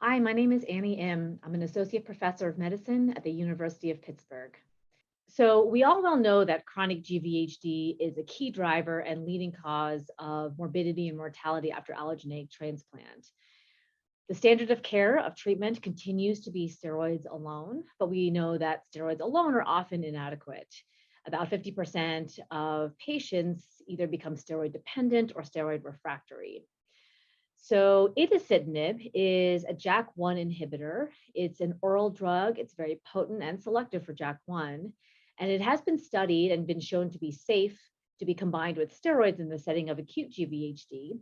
Hi, my name is Annie Im. I'm an associate professor of medicine at the University of Pittsburgh. So we all well know that chronic GvHD is a key driver and leading cause of morbidity and mortality after allogeneic transplant. The standard of care of treatment continues to be steroids alone, but we know that steroids alone are often inadequate. About 50% of patients either become steroid dependent or steroid refractory. So itacitinib is a JAK1 inhibitor. It's an oral drug. It's very potent and selective for JAK1. And it has been studied and been shown to be safe to be combined with steroids in the setting of acute GvHD.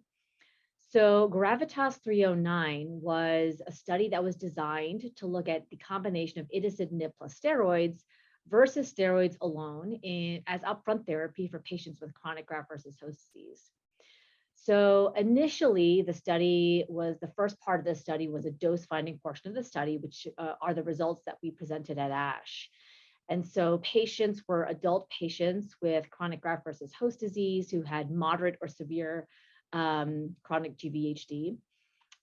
So Gravitas 309 was a study that was designed to look at the combination of itacitinib plus steroids versus steroids alone as upfront therapy for patients with chronic graft-versus-host disease. So initially, the first part of the study was a dose finding portion of the study, which are the results that we presented at ASH. And so patients were adult patients with chronic graft-versus-host disease who had moderate or severe chronic GvHD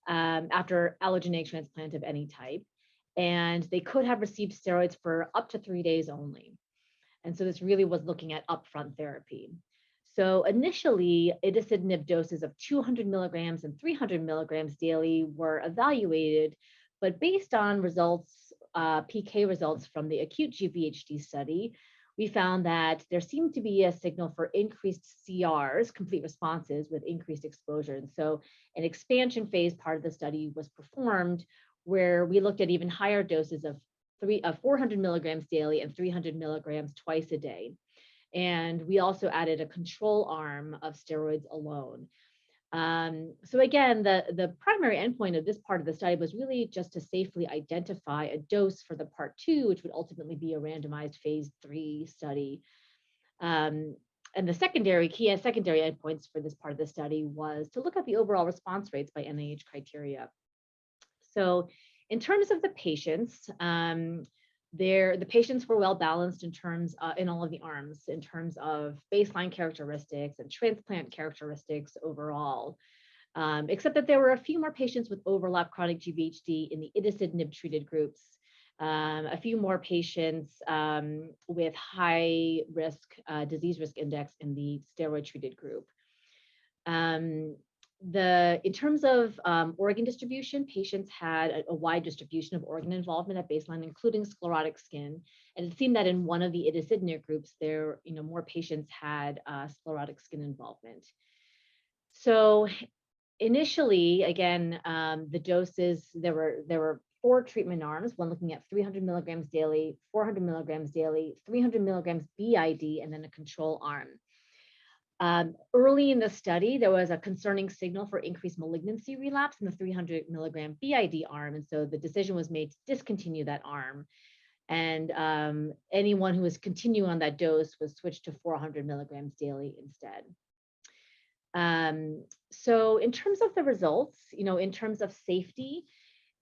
after allogeneic transplant of any type. And they could have received steroids for up to 3 days only. And so this really was looking at upfront therapy. So initially, itacitinib doses of 200 milligrams and 300 milligrams daily were evaluated, but based on results, PK results from the acute GvHD study, we found that there seemed to be a signal for increased CRs, complete responses with increased exposure. And so an expansion phase part of the study was performed where we looked at even higher doses of 400 milligrams daily and 300 milligrams twice a day. And we also added a control arm of steroids alone. So again, the primary endpoint of this part of the study was really just to safely identify a dose for the part 2, which would ultimately be a randomized phase 3 study. And the key secondary endpoints for this part of the study was to look at the overall response rates by NIH criteria. So in terms of the patients, the patients were well balanced in terms in all of the arms, in terms of baseline characteristics and transplant characteristics overall, except that there were a few more patients with overlap chronic GvHD in the itacitinib treated groups, a few more patients with high risk disease risk index in the steroid treated group. In terms of organ distribution, patients had a wide distribution of organ involvement at baseline, including sclerotic skin. And it seemed that in one of the itacitinib groups, more patients had sclerotic skin involvement. So initially, again, the doses, there were 4 treatment arms, one looking at 300 milligrams daily, 400 milligrams daily, 300 milligrams BID, and then a control arm. Early in the study, there was a concerning signal for increased malignancy relapse in the 300 milligram BID arm. And so the decision was made to discontinue that arm. And anyone who was continuing on that dose was switched to 400 milligrams daily instead. So in terms of the results, in terms of safety,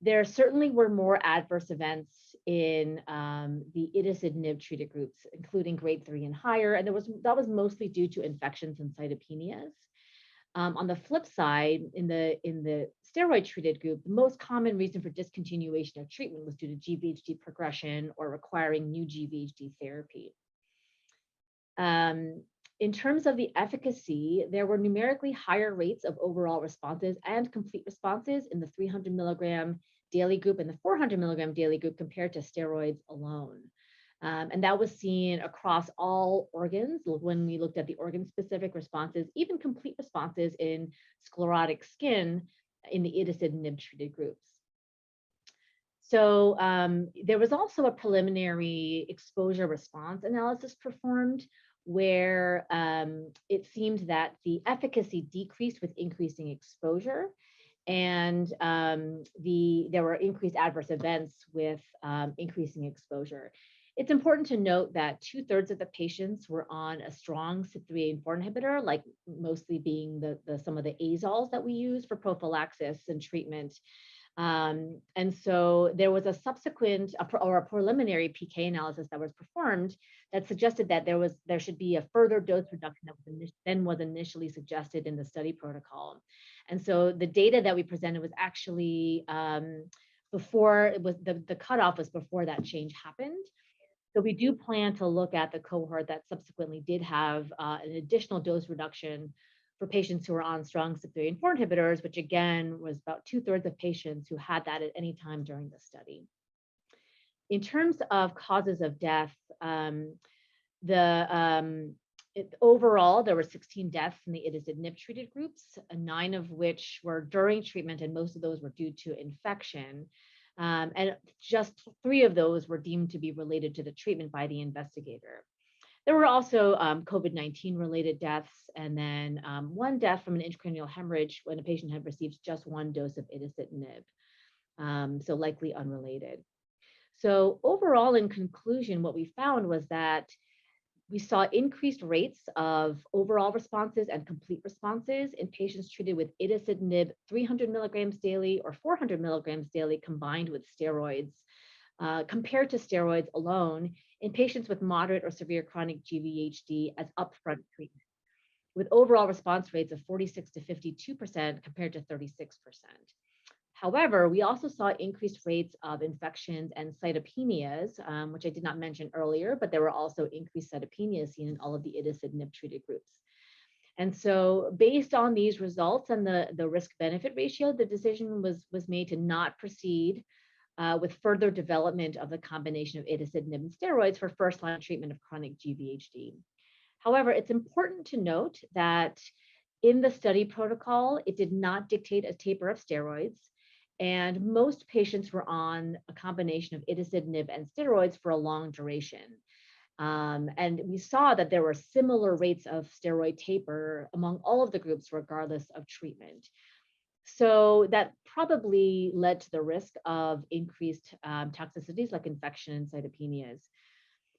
there certainly were more adverse events in the itacitinib treated groups, including grade 3 and higher, and that was mostly due to infections and cytopenias. On the flip side, in the steroid treated group, the most common reason for discontinuation of treatment was due to GvHD progression or requiring new GvHD therapy. In terms of the efficacy, there were numerically higher rates of overall responses and complete responses in the 300 milligram daily group and the 400 milligram daily group compared to steroids alone. And that was seen across all organs when we looked at the organ-specific responses, even complete responses in sclerotic skin in the itacitinib treated groups. So there was also a preliminary exposure response analysis performed where it seemed that the efficacy decreased with increasing exposure, and there were increased adverse events with increasing exposure. It's important to note that 2/3 of the patients were on a strong CYP3A4 inhibitor, like mostly being some of the azoles that we use for prophylaxis and treatment. And so there was a subsequent or a preliminary PK analysis that was performed that suggested that there should be a further dose reduction than was initially suggested in the study protocol. And so the data that we presented was actually before it was the cutoff was before that change happened. So we do plan to look at the cohort that subsequently did have an additional dose reduction for patients who were on strong CYP3A4 inhibitors, which again was about 2/3 of patients who had that at any time during the study. In terms of causes of death, overall, there were 16 deaths in the Itacitinib treated groups, 9 of which were during treatment, and most of those were due to infection. And just 3 of those were deemed to be related to the treatment by the investigator. There were also COVID-19 related deaths, and then 1 death from an intracranial hemorrhage when a patient had received just 1 dose of Itacitinib, so likely unrelated. So overall, in conclusion, what we found was that we saw increased rates of overall responses and complete responses in patients treated with Itacitinib 300 milligrams daily or 400 milligrams daily combined with steroids, compared to steroids alone in patients with moderate or severe chronic GvHD as upfront treatment, with overall response rates of 46 to 52% compared to 36%. However, we also saw increased rates of infections and cytopenias, which I did not mention earlier, but there were also increased cytopenias seen in all of the Itacitinib treated groups. And so based on these results and the risk-benefit ratio, the decision was made to not proceed with further development of the combination of Itacitinib and steroids for first-line treatment of chronic GvHD. However, it's important to note that in the study protocol, it did not dictate a taper of steroids, and most patients were on a combination of Itacitinib and steroids for a long duration. And we saw that there were similar rates of steroid taper among all of the groups, regardless of treatment. So that probably led to the risk of increased toxicities like infection and cytopenias.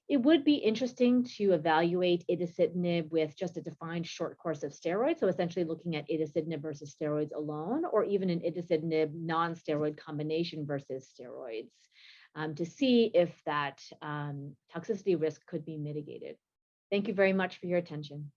It would be interesting to evaluate Itacitinib with just a defined short course of steroids, so essentially looking at Itacitinib versus steroids alone, or even an Itacitinib non-steroid combination versus steroids, to see if that toxicity risk could be mitigated. Thank you very much for your attention.